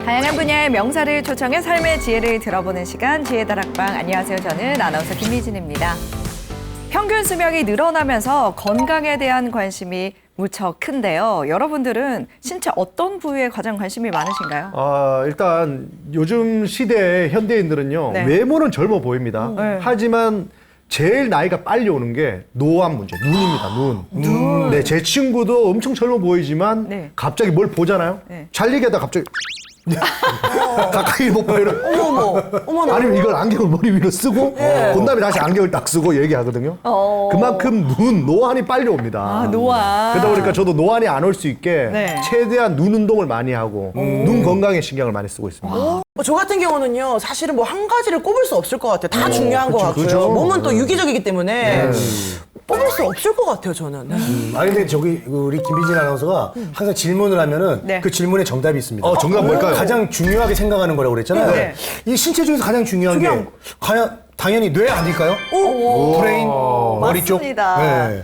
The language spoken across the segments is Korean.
다양한 분야의 명사를 초청해 삶의 지혜를 들어보는 시간 지혜다락방. 안녕하세요. 저는 아나운서 김미진입니다. 평균 수명이 늘어나면서 건강에 대한 관심이 무척 큰데요. 여러분들은 신체 어떤 부위에 가장 관심이 많으신가요? 일단 요즘 시대의 현대인들은요. 네. 외모는 젊어 보입니다. 네. 하지만 제일 나이가 빨리 오는 게 노안 문제, 눈입니다. 눈. 네, 제 친구도 엄청 젊어 보이지만 네. 갑자기 뭘 보잖아요. 네. 잘 얘기하다 갑자기 가까이 못 봐요. 어머나. 아니면 이걸 안경을 머리 위로 쓰고 본 다음에 다시 안경을 딱 쓰고 얘기하거든요. 그만큼 노안이 빨리 옵니다. 노안. 그러다 보니까 저도 노안이 안 올 수 있게 네. 최대한 눈 운동을 많이 하고 눈 건강에 신경을 많이 쓰고 있습니다. 저 같은 경우는요, 사실은 뭐 한 가지를 꼽을 수 없을 것 같아요. 다 중요한 것 같고요. 그쵸. 몸은 또 유기적이기 때문에 뽑을 수 없을 것 같아요, 저는. 아니 근데 저기 우리 김비진 아나운서가 항상 질문을 하면은 네. 그 질문에 정답이 있습니다. 정답 뭘까요? 가장 중요하게 생각하는 거라고 그랬잖아요. 네. 이 신체 중에서 가장 중요한 게 당연히 뇌 아닐까요? 브레인, 머리 쪽. 맞습니다. 네.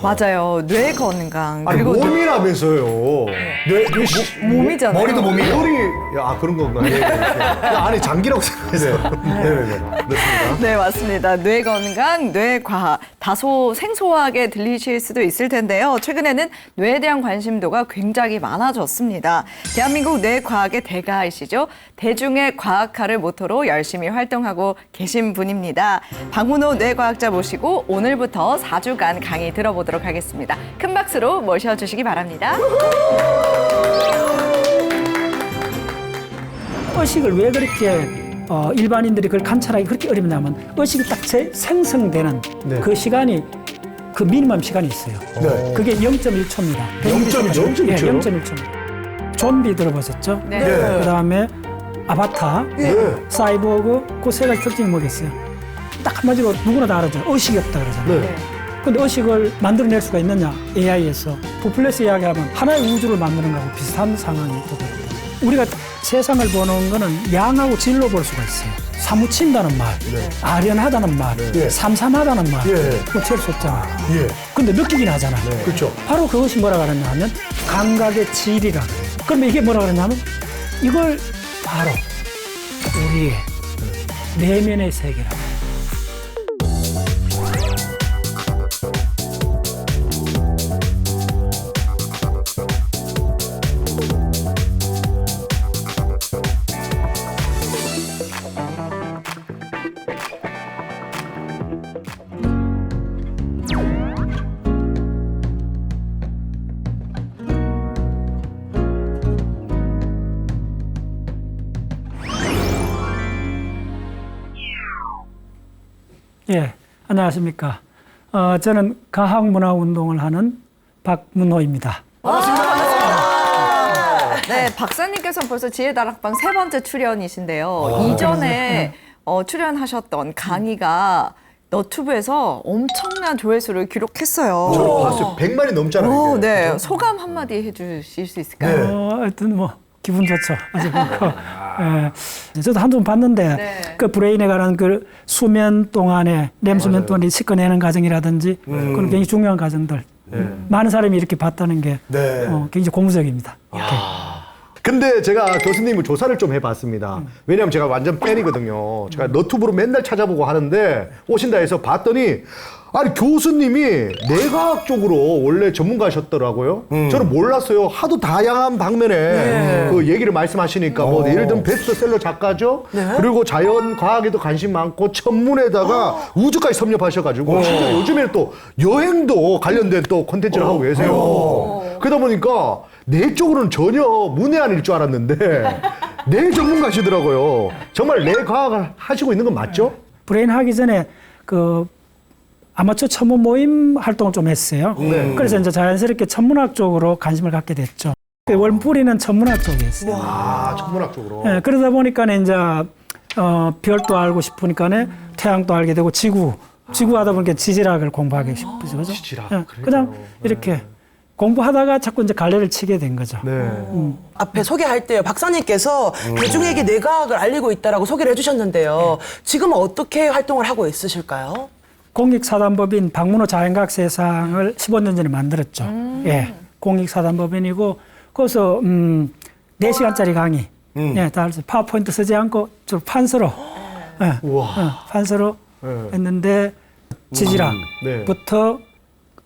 맞아요. 뇌 건강. 아니 그리고 몸이라면서요. 몸이잖아요. 머리도 몸이에요. 머리 그런 건가요? 예, 예. 안에 장기라고 생각해서. 네, 맞습니다. 뇌 건강, 뇌 과학. 다소 생소하게 들리실 수도 있을 텐데요. 최근에는 뇌에 대한 관심도가 굉장히 많아졌습니다. 대한민국 뇌 과학의 대가이시죠. 대중의 과학화를 모토로 열심히 활동하고 계신 분입니다. 방문호 뇌과학자 모시고 오늘부터 4주간 강의 들어보도록 하겠습니다. 큰 박수로 모셔주시기 바랍니다. 의식을 왜 그렇게 일반인들이 그걸 관찰하기 그렇게 어렵냐면 의식이 딱 생성되는 네. 그 시간이 그 미니멈 시간이 있어요. 네. 그게 0.1초입니다. 0.1초? 예, 0.1초입니다. 좀비 들어보셨죠? 네. 네. 그다음에 아바타, 사이보그 그 세 가지 특징이 뭐겠어요? 딱 한마디로 누구나 다 알아죠. 의식이 없다 그러잖아요. 네. 근데 의식을 만들어낼 수가 있느냐? AI에서. 부플레스 이야기하면 하나의 우주를 만드는 거하고 비슷한 상황이 되거든요. 우리가 세상을 보는 거는 양하고 질로 볼 수가 있어요. 사무친다는 말, 아련하다는 말, 삼삼하다는 말, 그거 제일 숫자. 근데 느끼긴 하잖아. 그렇죠. 바로 그것이 뭐라 그러냐 하면 감각의 질이라 그래요. 그러면 이게 뭐라 그러냐면 이걸 바로 우리의 내면의 세계라. 예, 안녕하십니까. 저는 과학문화운동을 하는 박문호입니다. 네, 박사님께서는 벌써 지혜다락방 3번째 출연이신데요. 이전에 출연하셨던 강의가 너튜브에서 엄청난 조회수를 기록했어요. 저도 봤어요. 100만이 넘잖아요. 이게. 네, 소감 한마디 해주실 수 있을까요? 하여튼 뭐 기분 좋죠. 아주 그렇고. 예. 저도 한두 번 봤는데 네. 그 브레인에 관한 그 수면 동안에 렘수면 동안에 씻어내는 과정이라든지 그런 굉장히 중요한 과정들. 많은 사람이 이렇게 봤다는 게 굉장히 고무적입니다. 근데 제가 교수님을 조사를 좀 해봤습니다. 왜냐하면 제가 완전 팬이거든요. 제가 너튜브로 맨날 찾아보고 하는데 오신다 해서 봤더니 아니 교수님이 뇌과학 쪽으로 원래 전문가셨더라고요. 저는 몰랐어요. 하도 다양한 방면에 그 얘기를 말씀하시니까 뭐 예를 들면 베스트셀러 작가죠. 그리고 자연과학에도 관심 많고 천문에다가 우주까지 섭렵하셔가지고 진짜 요즘에는 또 여행도 관련된 또 콘텐츠를 하고 계세요. 그러다 보니까 뇌 쪽으로는 전혀 문외한일 줄 알았는데 뇌 전문가시더라고요. 정말 뇌과학을 하시고 있는 건 맞죠? 브레인 하기 전에 그 아마추어 천문 모임 활동을 좀 했어요. 그래서 이제 자연스럽게 천문학 쪽으로 관심을 갖게 됐죠. 원뿌리는 천문학 쪽이었어요. 천문학 쪽으로. 예, 그러다 보니까 이제 별도 알고 싶으니까 태양도 알게 되고 지구 하다 보니까 지질학을 공부하게 싶어서 그죠? 지질학, 그냥 이렇게 공부하다가 자꾸 이제 갈래를 치게 된 거죠. 네. 앞에 소개할 때 박사님께서 대중에게 뇌과학을 알리고 있다라고 소개를 해주셨는데요. 지금은 어떻게 활동을 하고 있으실까요? 공익사단법인 박문호 자연과학 세상을 15년 전에 만들었죠. 예, 공익사단법인이고 거기서 4시간짜리 강의 예, 다 파워포인트 쓰지 않고 좀 판서로, 예, 판서로 네. 했는데 지질학부터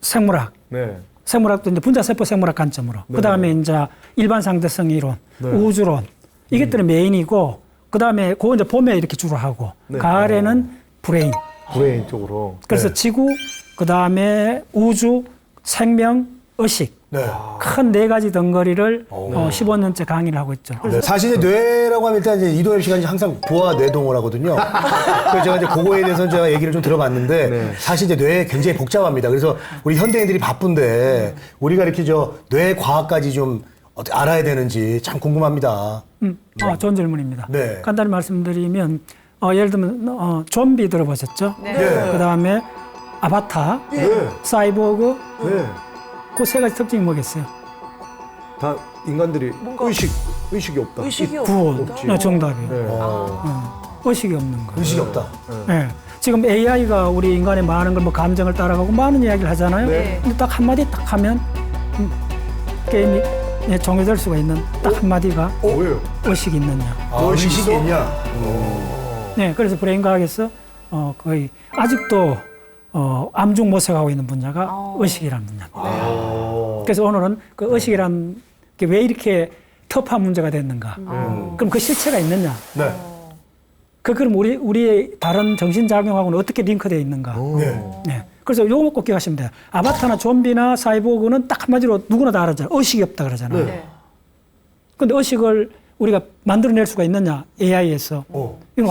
생물학, 네. 생물학도 이제 분자세포 생물학 관점으로, 그 다음에 이제 일반 상대성 이론, 우주론, 이것들은 메인이고, 그 다음에 그거 이제 봄에 이렇게 주로 하고, 가을에는 브레인. 브레인 쪽으로. 그래서 지구, 그 다음에 우주, 생명, 의식. 네. 큰 네 가지 덩어리를 15년째 강의를 하고 있죠. 네, 사실 이제 뇌라고 하면 일단 이제 이도엽 씨가 이제 항상 부하 뇌동을 하거든요. 그래서 제가 이제 그거에 대해서 제가 얘기를 좀 들어봤는데 사실 이제 뇌 굉장히 복잡합니다. 그래서 우리 현대인들이 바쁜데 우리가 이렇게 뇌 과학까지 좀 어떻게 알아야 되는지 참 궁금합니다. 좋은 질문입니다. 네. 간단히 말씀드리면 예를 들면 좀비 들어보셨죠? 네. 그 다음에 아바타, 사이보그, 네. 그 세 가지 특징이 뭐겠어요? 다 인간들이 의식이 없다. 의식이 구호, 없다. 정답이에요. 네. 의식이 없는 거. 의식이 없다. 네. 지금 AI가 우리 인간의 많은 걸 뭐 감정을 따라가고 많은 이야기를 하잖아요. 네. 근데 딱 한마디 딱 하면 게임이 종료될 수가 있는 딱 한마디가 뭐예요? 의식이 있느냐. 의식이 있냐? 네, 그래서 브레인 과학에서 거의 아직도 암중 모색하고 있는 분야가 의식이라는 분야입니다. 그래서 오늘은 그 의식이란 게 왜 이렇게 터프한 문제가 됐는가? 그럼 그 실체가 있느냐? 네. 그럼 우리의 다른 정신작용하고는 어떻게 링크되어 있는가? 네. 그래서 요거 꼭 기억하시면 돼요. 아바타나 좀비나 사이보그는 딱 한마디로 누구나 다 알았잖아요. 의식이 없다 그러잖아요. 네. 근데 의식을 우리가 만들어낼 수가 있느냐? AI에서. 이건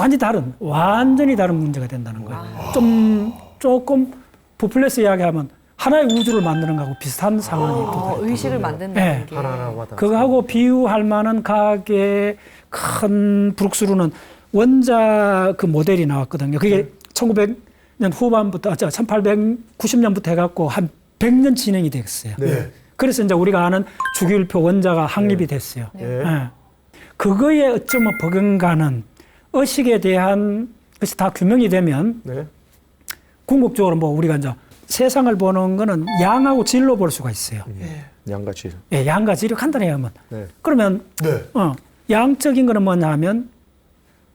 완전히 다른 문제가 된다는 거예요. 조금 부플레스 이야기하면 하나의 우주를 만드는 거하고 비슷한 상황이 또 돼요. 의식을 만든다는 네. 게. 하나하나마다. 그거하고 비유할 만한 과학의 큰 브룩스루는 원자 그 모델이 나왔거든요. 그게 1900년 후반부터, 1890년부터 해갖고 한 100년 진행이 됐어요. 네. 그래서 이제 우리가 아는 주기율표 원자가 확립이 됐어요. 예. 그거에 어쩌면 버금가는 의식에 대한 것이 다 규명이 되면 네. 궁극적으로 뭐 우리가 이제 세상을 보는 거는 양하고 질로 볼 수가 있어요. 양같이. 예, 양과 질이 간단히 하면. 네. 그러면 네. 양적인 거는 뭐냐 하면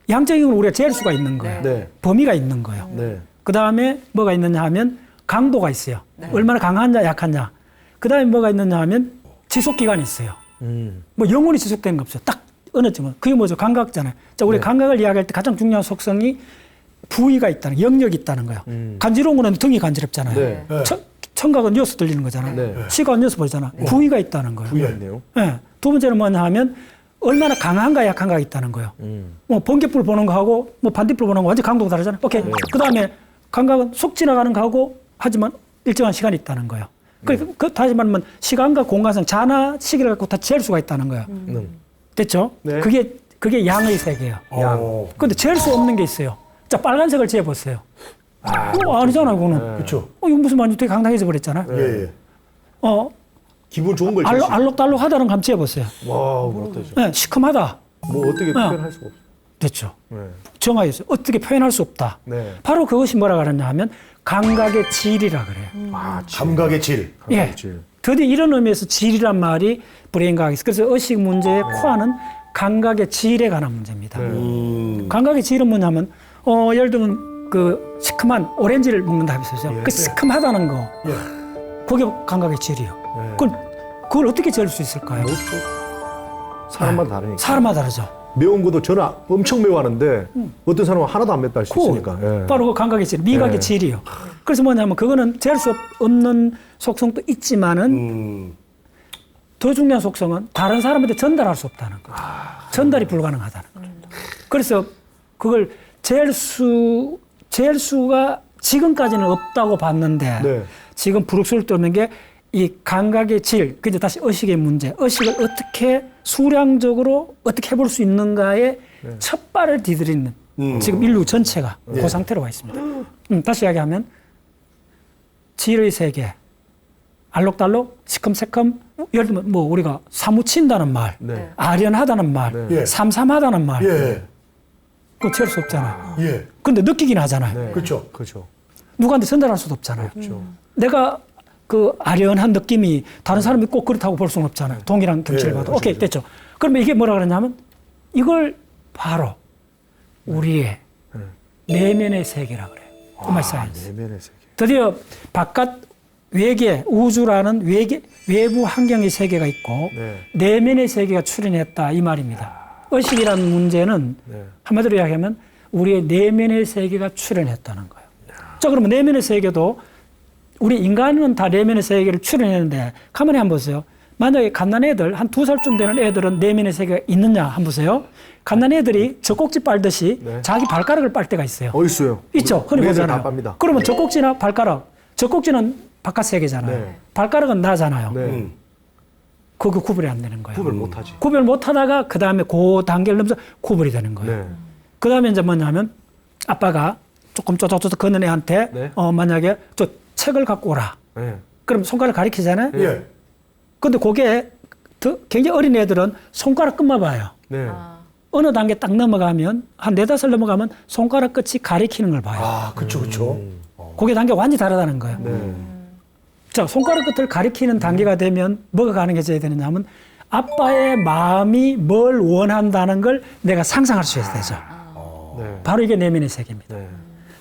양적인 건 우리가 잴 수가 있는 거예요. 네. 범위가 있는 거예요. 네. 그 다음에 뭐가 있느냐 하면 강도가 있어요. 얼마나 강하냐 약하냐. 그 다음에 뭐가 있느냐 하면 지속기간이 있어요. 뭐 영원히 지속되는 거 없어요. 딱 어느 쯤은. 그게 뭐죠? 감각잖아요. 자, 우리 감각을 이야기할 때 가장 중요한 속성이 부위가 있다는, 영역이 있다는 거예요. 간지러운 거는 등이 간지럽잖아요. 네. 청각은 뉘어서 들리는 거잖아요. 네. 시각은 뉘어서 보이잖아. 부위가 있다는 거예요. 부위가 있네요. 네. 두 번째는 뭐냐 하면 얼마나 강한가 약한가 있다는 거예요. 뭐 번개불 보는 거하고 뭐 반딧불 보는 거 완전 강도가 다르잖아요. 오케이. 그 다음에 감각은 속 지나가는 거하고 하지만 일정한 시간이 있다는 거예요. 다시 말하면 시간과 공간상 자나 시기를 갖고 다 잴 수가 있다는 거예요. 됐죠? 네. 그게 양의 세계예요. 근데 잴 수 없는 게 있어요. 자, 빨간색을 재보세요. 아니잖아요, 그거는. 그렇죠. 이거 무슨 말인지 되게 강당해져 버렸잖아요. 예. 기분 좋은 걸 칠 수. 알록달록 하다는 감 재보세요. 와, 뭐 어떠죠? 네, 시큼하다. 뭐 어떻게 표현할 수가 없어. 됐죠. 네. 정하였어요. 어떻게 표현할 수 없다. 네. 바로 그것이 뭐라 그러냐 하면 감각의 질이라 그래요. 감각의 질. 예. 질. 드디어 이런 의미에서 질이란 말이 브레인 과학이 있어요. 그래서 의식 문제의 코어는 감각의 질에 관한 문제입니다. 감각의 질은 뭐냐면 예를 들면 그 시큼한 오렌지를 먹는다 해보세요. 그 시큼하다는 거. 그게 감각의 질이에요. 그걸 어떻게 잴 수 있을까요? 사람마다 다르니까. 사람마다 다르죠. 매운 것도 저는 엄청 매워하는데 어떤 사람은 하나도 안 맵다 할 수 있으니까. 예. 바로 그 감각의 질, 미각의 예. 질이요. 그래서 뭐냐면 그거는 잴 수 없는 속성도 있지만은 더 중요한 속성은 다른 사람한테 전달할 수 없다는 거죠. 전달이 불가능하다는 거죠. 그래서 그걸 잴 수가 지금까지는 없다고 봤는데 네. 지금 부룩스를 떠는 게 이 감각의 질, 그 이제 다시 의식의 문제, 의식을 어떻게 수량적으로 어떻게 해볼 수 있는가에 첫 발을 디디는 지금 인류 전체가 그 상태로 와 있습니다. 다시 이야기하면 질의 세계, 알록달록, 시큼새큼, 예를 들면 뭐 우리가 사무친다는 말, 네. 아련하다는 말, 예. 삼삼하다는 말, 예. 그거 잴 수 없잖아요. 예. 근데 느끼긴 하잖아요. 네. 그렇죠. 그렇죠. 누구한테 전달할 수도 없잖아요. 내가 그 아련한 느낌이 다른 사람이 꼭 그렇다고 볼 수는 없잖아요. 동일한 경치를 예, 봐도. 그렇죠, 오케이, 그렇죠. 됐죠. 그러면 이게 뭐라 그러냐면 이걸 바로 우리의 내면의 세계라 그래요. 오마이 사이언스. 내면의 세계. 드디어 바깥 외계 우주라는 외부 환경의 세계가 있고 네. 내면의 세계가 출현했다 이 말입니다. 의식이라는 문제는 네. 한마디로 이야기하면 우리의 내면의 세계가 출현했다는 거예요. 자, 그러면 내면의 세계도 우리 인간은 다 내면의 세계를 출현했는데 가만히 한번 보세요. 만약에 갓난 애들 한 2살쯤 되는 애들은 내면의 세계가 있느냐 한번 보세요. 갓난 애들이 젖꼭지 빨듯이 네. 자기 발가락을 빨 때가 있어요. 어디 있어요? 있죠. 흔히 우리 애들 보잖아요. 다 빱니다. 그러면 젖꼭지나 발가락, 젖꼭지는 바깥 세계잖아요. 네. 발가락은 나잖아요. 네. 그거 구분이 안 되는 거예요. 구별 못하지. 구별 못하다가 그 다음에 그 단계를 넘어서 구별이 되는 거예요. 네. 그 다음에 이제 뭐냐면 아빠가 조금 쪼쪼쪼 걷는 애한테 네. 만약에 저 책을 갖고 오라. 네. 그럼 손가락 가리키잖아요. 예. 근데 그게 굉장히 어린 애들은 손가락 끝만 봐요. 네. 어느 단계 딱 넘어가면 한 4-5 넘어가면 손가락 끝이 가리키는 걸 봐요. 아, 그쵸. 그게 단계가 완전히 다르다는 거예요. 네. 자, 손가락 끝을 가리키는 단계가 되면 뭐가 가능해져야 되느냐 하면 아빠의 마음이 뭘 원한다는 걸 내가 상상할 수 있어야 되죠. 네. 바로 이게 내면의 세계입니다. 네.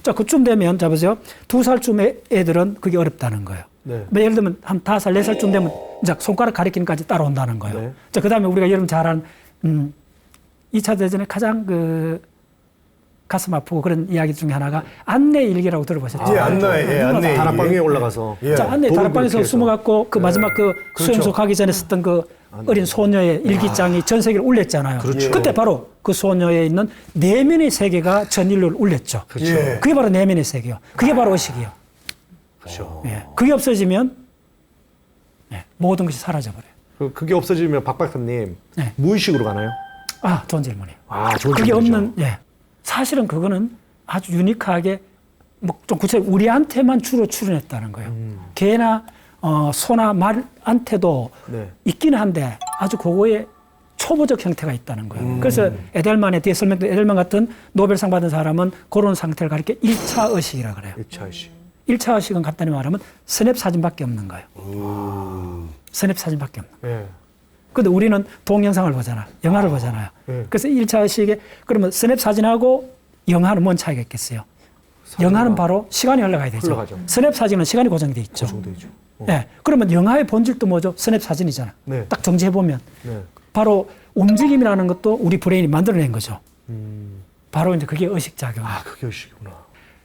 자, 그쯤 되면, 자, 보세요. 2살쯤의 애들은 그게 어렵다는 거예요. 네. 뭐 예를 들면 한 5살, 4살쯤 되면 이제 손가락 가리키는까지 따라온다는 거예요. 네. 자, 그 다음에 우리가 여러분 잘 아는, 2차 대전에 가장 가슴 아프고 그런 이야기 중에 하나가 안내 일기라고 들어보셨죠? 예, 안내. 다락방 위에 올라가서. 예. 자, 안내 도를 다락방에서 그렇게 해서. 숨어갖고 그 마지막 그 수용소 가기 전에 썼던 그 어린 소녀의 일기장이 전 세계를 울렸잖아요. 그렇죠. 그때 바로 그 소녀에 있는 내면의 세계가 전 인류를 울렸죠. 그렇죠. 예. 그게 바로 내면의 세계요. 그게 바로 의식이요. 그렇죠. 예. 그게 없어지면 모든 것이 사라져버려요. 그게 없어지면 박 박사님 네. 무의식으로 가나요? 아, 좋은 질문이에요. 아, 좋은 그게 질문이죠. 없는, 사실은 그거는 아주 유니크하게 뭐 좀 구체적으로 우리한테만 주로 출현했다는 거예요. 개나 소나 말한테도 네. 있기는 한데 아주 그거의 초보적 형태가 있다는 거예요. 그래서 에델만의 뒤에 설명된 에델만 같은 노벨상 받은 사람은 그런 상태를 가리켜 1차 의식이라 그래요. 1차 의식. 1차 의식은 간단히 말하면 스냅 사진밖에 없는 거예요. 스냅 사진밖에 없는 거예요. 네. 근데 우리는 동영상을 보잖아. 영화를 보잖아요. 네. 그래서 1차 의식에 그러면 스냅 사진하고 영화는 뭔 차이가 있겠어요? 영화는 바로 시간이 흘러가야 되죠. 흘러가죠. 스냅 사진은 시간이 고정돼 있죠. 정도이죠. 네. 그러면 영화의 본질도 뭐죠? 스냅 사진이잖아. 네. 딱 정지해 보면 네. 바로 움직임이라는 것도 우리 브레인이 만들어낸 거죠. 바로 이제 그게 의식 작용. 아, 그게 의식이구나.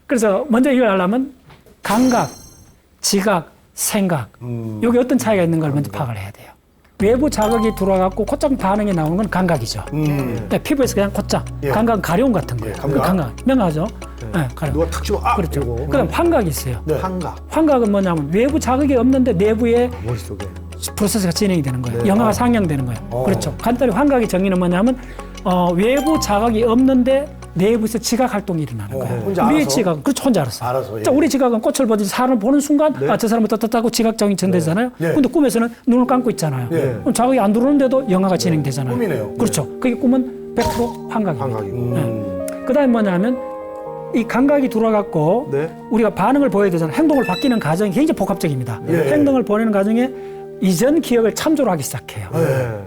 그래서 먼저 이걸 하려면 감각, 지각, 생각. 여기 어떤 차이가 있는 걸 먼저 파악을 해야 돼요. 외부 자극이 들어와갖고 곧장 반응이 나오는 건 감각이죠. 네, 피부에서 그냥 곧장. 예. 감각은 가려움 같은 거예요. 감각. 명하죠? 네, 가려움. 누가 탁 치고 그렇죠. 이러고. 그다음 환각이 있어요. 네. 환각. 환각은 뭐냐면 외부 자극이 없는데 내부에 머릿속에. 프로세스가 진행이 되는 거예요. 네. 영화가 상영되는 거예요. 그렇죠. 간단히 환각의 정의는 뭐냐면 외부 자극이 없는데 내부에서 지각 활동이 일어나는 거예요. 혼자 우리의 알아서? 지각은 그렇죠. 혼자 알았어. 알아서, 예. 자, 우리 지각은 꽃을 보듯이 사람을 보는 순간 저 사람은 떳떳하고 지각장이 전되잖아요. 네. 근데 꿈에서는 눈을 감고 있잖아요. 네. 그럼 자극이 안 들어오는데도 영화가 진행되잖아요. 꿈이네요. 그렇죠. 그게 꿈은 100% 환각입니다. 환각이고. 그다음에 뭐냐면 이 감각이 들어와갖고 네. 우리가 반응을 보여야 되잖아요. 행동을 바뀌는 과정이 굉장히 복합적입니다. 예. 행동을 보내는 과정에 이전 기억을 참조를 하기 시작해요. 네.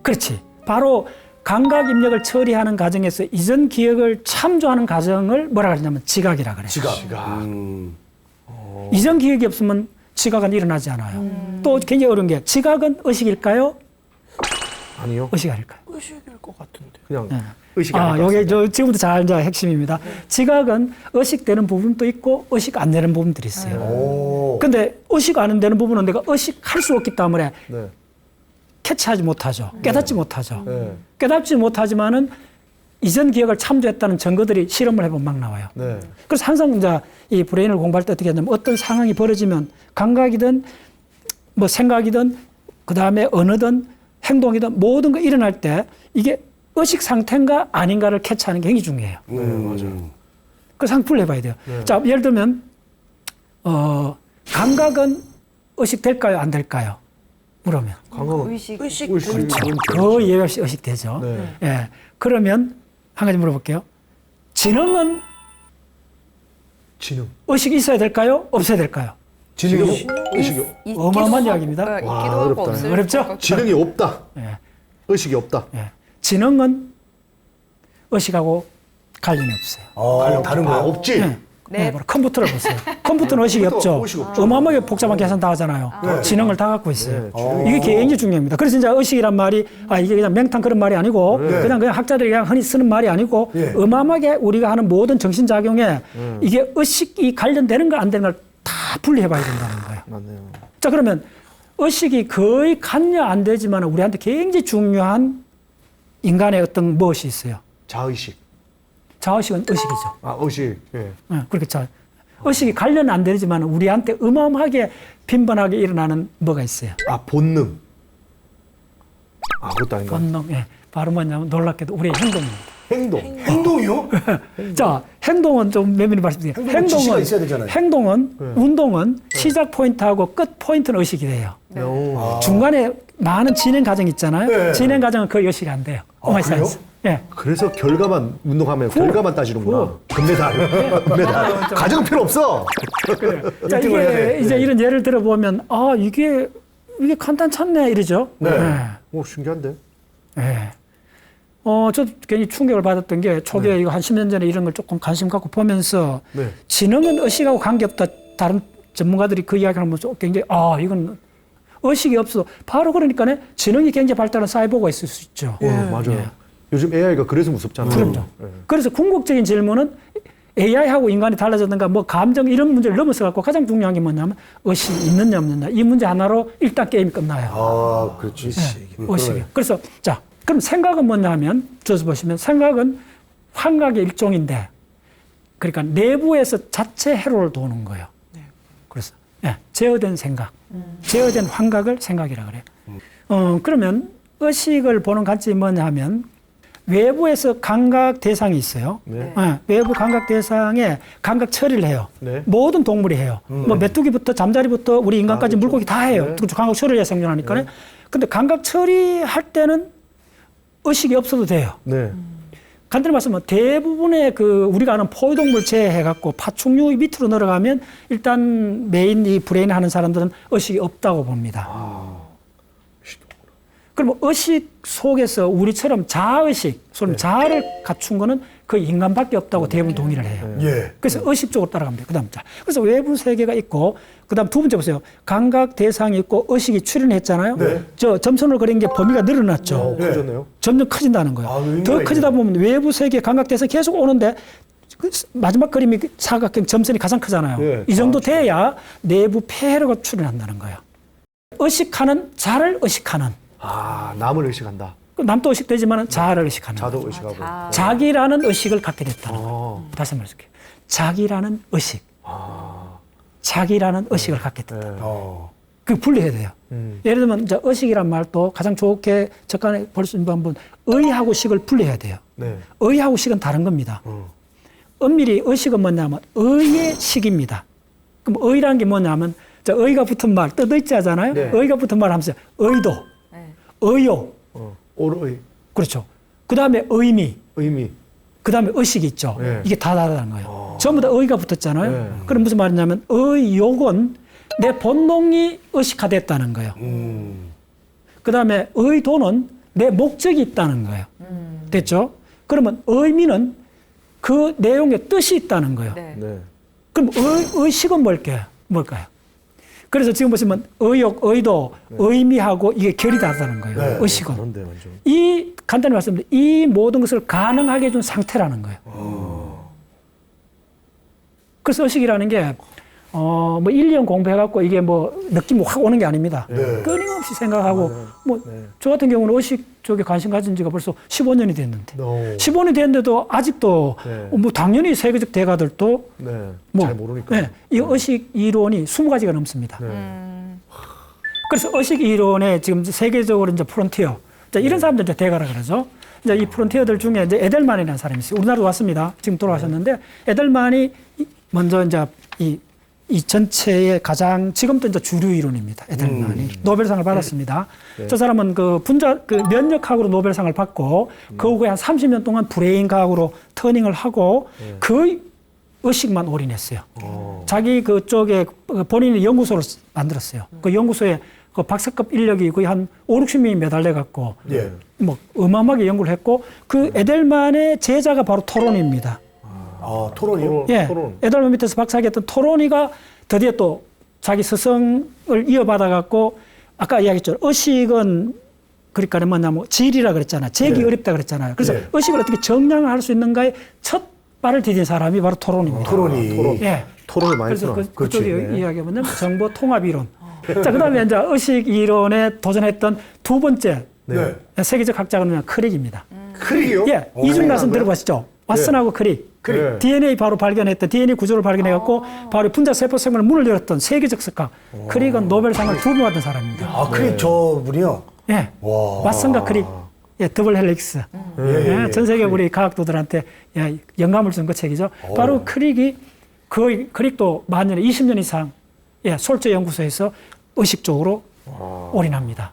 그렇지. 바로 감각 입력을 처리하는 과정에서 이전 기억을 참조하는 과정을 뭐라 그러냐면 지각이라 그래요. 지각. 이전 기억이 없으면 지각은 일어나지 않아요. 또 굉장히 어려운 게 지각은 의식일까요? 아니요. 의식 아닐까요? 의식일 것 같은데. 그냥 의식이 아, 아닐 것 요게 같습니다. 지금부터 잘 이제 핵심입니다. 지각은 의식되는 부분도 있고 의식 안 되는 부분들이 있어요. 오. 근데 의식 안 되는 부분은 내가 의식할 수 없기 때문에 네. 캐치하지 못하죠. 깨닫지 못하죠. 네. 깨닫지 못하지만은 이전 기억을 참조했다는 증거들이 실험을 해보면 막 나와요. 네. 그래서 항상 이제 이 브레인을 공부할 때 어떻게 하냐면 어떤 상황이 벌어지면 감각이든 뭐 생각이든 그 다음에 언어든 행동이든 모든 거 일어날 때 이게 의식 상태인가 아닌가를 캐치하는 게 굉장히 중요해요. 맞아요. 그래서 한번 풀어봐야 돼요. 자, 예를 들면 감각은 의식될까요? 안 될까요? 물으면. 감각은 의식. 의식. 거의 예외 없이 의식되죠. 네. 예. 그러면 한 가지 물어볼게요. 지능은 지능. 의식이 있어야 될까요? 없어야 될까요? 지능이 의식이 어마어마한 이야기입니다. 있기도 와, 하고 어렵다. 없을 어렵죠? 것 같기도 지능이 없다. 예. 의식이 없다. 예. 지능은 의식하고 관련이 없어요. 관련 다른 거요? 없지. 네, 바로 컴퓨터를 보세요. 컴퓨터는 의식이 없죠. 의식이 없죠. 어마어마하게 복잡한 계산 다 하잖아요. 지능을 다 갖고 있어요. 이게 굉장히 중요합니다. 그래서 이제 의식이란 말이 이게 그냥 맹탕 그런 말이 아니고 그냥 학자들이 그냥 흔히 쓰는 말이 아니고 어마어마하게 우리가 하는 모든 정신작용에 이게 의식이 관련되는 거 안 되는 걸 다 분리해 봐야 된다는 거예요. 맞네요. 자, 그러면 의식이 거의 관여 안 되지만 우리한테 굉장히 중요한 인간의 어떤 무엇이 있어요. 자의식. 자의식은 의식이죠. 의식. 예. 그렇게 자 의식이 관련 안 되지만 우리한테 어마어마하게 빈번하게 일어나는 뭐가 있어요. 본능. 그것도 아닌가? 본능. 예. 바로 뭐냐면 놀랍게도 우리의 행동입니다. 행동. 행동이요? 자, 행동은 좀 면밀히 말씀드릴게요. 행동은 지시가 있어야 되잖아요. 행동은 운동은 시작 포인트하고 끝 포인트는 의식이 돼요. 중간에 많은 진행 과정 있잖아요. 네. 진행 과정은 거의 의식이 안 돼요. 그래요? 예. 그래서 결과만 운동하면 결과만 따지는구나. 금메달. 금메달. 가정 필요 없어. 자, 일등을 해야 돼. 이제 이런 예를 들어보면 이게 간단찮네 이러죠. 네. 네. 신기한데. 네. 저도 괜히 충격을 받았던 게 초기에 이거 한 10년 전에 이런 걸 조금 관심 갖고 보면서 지능은 의식하고 관계없다. 다른 전문가들이 그 이야기를 하면서 굉장히 이건 의식이 없어. 바로 그러니까 지능이 굉장히 발달한 사이보가 있을 수 있죠. 맞아요. 요즘 AI가 그래서 무섭잖아요. 그렇죠. 그래서 궁극적인 질문은 AI하고 인간이 달라졌는가 뭐 감정 이런 문제를 넘어서 갖고 가장 중요한 게 뭐냐면 의식이 있느냐 없느냐 이 문제 하나로 일단 게임이 끝나요. 그렇지. 의식이. 그래서 자 그럼 생각은 뭐냐 하면 저서 보시면 생각은 환각의 일종인데 그러니까 내부에서 자체 회로를 도는 거예요. 그래서 제어된 생각, 제어된 환각을 생각이라 그래요. 그러면 의식을 보는 관점이 뭐냐 하면 외부에서 감각 대상이 있어요. 외부 감각 대상에 감각 처리를 해요. 모든 동물이 해요. 뭐 메뚜기부터 잠자리부터 우리 인간까지 물고기 다 해요. 감각 처리를 생존하니까. 근데 감각 처리할 때는 의식이 없어도 돼요. 간단히 말씀하면 대부분의 우리가 아는 포유동물 제외해갖고 파충류 밑으로 내려가면 일단 메인 이 브레인 하는 사람들은 의식이 없다고 봅니다. 그럼 의식 속에서 우리처럼 자의식, 소위 자아를 갖춘 거는 그 인간밖에 없다고 대부분 동의를 해요. 그래서 의식적으로 따라갑니다. 그래서 외부 세계가 있고, 그다음 두 번째 보세요. 감각 대상이 있고 의식이 출현했잖아요. 저 점선을 그린 게 범위가 늘어났죠. 커졌네요. 점점 커진다는 거예요. 더 커지다 보면 외부 세계 감각 대상이 계속 오는데 마지막 그림이 사각형 점선이 가장 크잖아요. 이 정도 돼야 내부 폐해로가 출현한다는 거예요. 의식하는 자를 의식하는. 남을 의식한다. 남도 의식되지만 자아를 의식하는 자도 거죠. 의식하고. 자기라는 의식을 갖게 됐다는 거예요. 다시 말씀드릴게요. 자기라는 의식. 자기라는 의식을 갖게 됐다. 그 분리해야 돼요. 예를 들면 이제 의식이란 말도 가장 좋게 접근해 볼 수 있는 방법은 의하고 식을 분리해야 돼요. 의하고 식은 다른 겁니다. 엄밀히 의식은 뭐냐면 의의 식입니다. 그럼 의라는 게 뭐냐면 의가 붙은 말, 떠있지 하잖아요. 의가 붙은 말 하면서 의도, 의요. 오로의. 그렇죠. 그 다음에 의미. 그 다음에 의식이 있죠. 이게 다 다르다는 거예요. 전부 다 의가 붙었잖아요. 그럼 무슨 말이냐면 의욕은 내 본능이 의식화됐다는 거예요. 그 다음에 의도는 내 목적이 있다는 거예요. 됐죠? 그러면 의미는 그 내용에 뜻이 있다는 거예요. 그럼 의식은 뭘까요? 그래서 지금 보시면 의욕, 의도, 의미하고 이게 결이 다르다는 거예요. 의식은. 그런데 완전. 이 간단히 말씀드리면 이 모든 것을 가능하게 해준 상태라는 거예요. 그래서 의식이라는 게 뭐 1년 공부해갖고 이게 뭐 느낌 확 오는 게 아닙니다. 끊임없이 생각하고 저 같은 경우는 의식 쪽에 관심 가진 지가 벌써 15년이 됐는데 15년이 됐는데도 아직도 뭐 당연히 세계적 대가들도 잘 모르니까. 이 의식 이론이 20가지가 넘습니다. 그래서 의식 이론에 지금 세계적으로 이제 프론티어 이런 사람들 이제 대가라 그러죠. 이제 이 프론티어들 중에 이제 에델만이라는 사람이 있어요. 우리나라로 왔습니다. 지금 돌아가셨는데 에델만이 먼저 이제 이 전체의 가장 지금도 이제 주류 이론입니다. 에델만이 노벨상을 받았습니다. 저 사람은 그 면역학으로 노벨상을 받고 그 후에 한 30년 동안 브레인 과학으로 터닝을 하고 그 의식만 올인했어요. 자기 그쪽에 본인이 연구소를 만들었어요. 그 연구소에 그 박사급 인력이 거의 한 5, 60명이 매달려 갖고 예. 뭐 어마어마하게 연구를 했고 그 에델만의 제자가 바로 토로니입니다. 아, 토론이요? 예. 토론. 에델만 밑에서 박사학위 했던 토로니가 드디어 또 자기 스승을 이어받아 갖고 아까 이야기했죠. 의식은 그러니까 뭐냐면 질이라 그랬잖아. 재기 네. 어렵다 그랬잖아요. 그래서 네. 의식을 어떻게 정량을 할 수 있는가에 첫 발을 디딘 사람이 바로 토론입니다. 토론이. 예. 토론을 많이 그래서 했구나. 그쪽에 네. 이야기하면 정보 통합 이론. 자, 그다음에 이제 의식 이론에 도전했던 두 번째 네. 세계적 학자가 누구냐 크릭입니다. 크릭이요? 예, 오, 이중나선 네. 들어보시죠. 왓슨하고 크릭. 크릭. DNA 바로 발견했던 DNA 구조를 발견해갖고 바로 분자 세포 생물의 문을 열었던 세계적 석학. 크릭은 노벨상을 2번 받은 사람입니다. 아, 크릭 저분이요? 예, 와. 왓슨과 크릭. 예, 더블 헬릭스. 예, 전 세계 우리 과학도들한테 예, 영감을 준 그 책이죠. 바로 크릭이 거의 크릭도 만년에 20년 이상 예, 솔저 연구소에서 의식 쪽으로 올인합니다.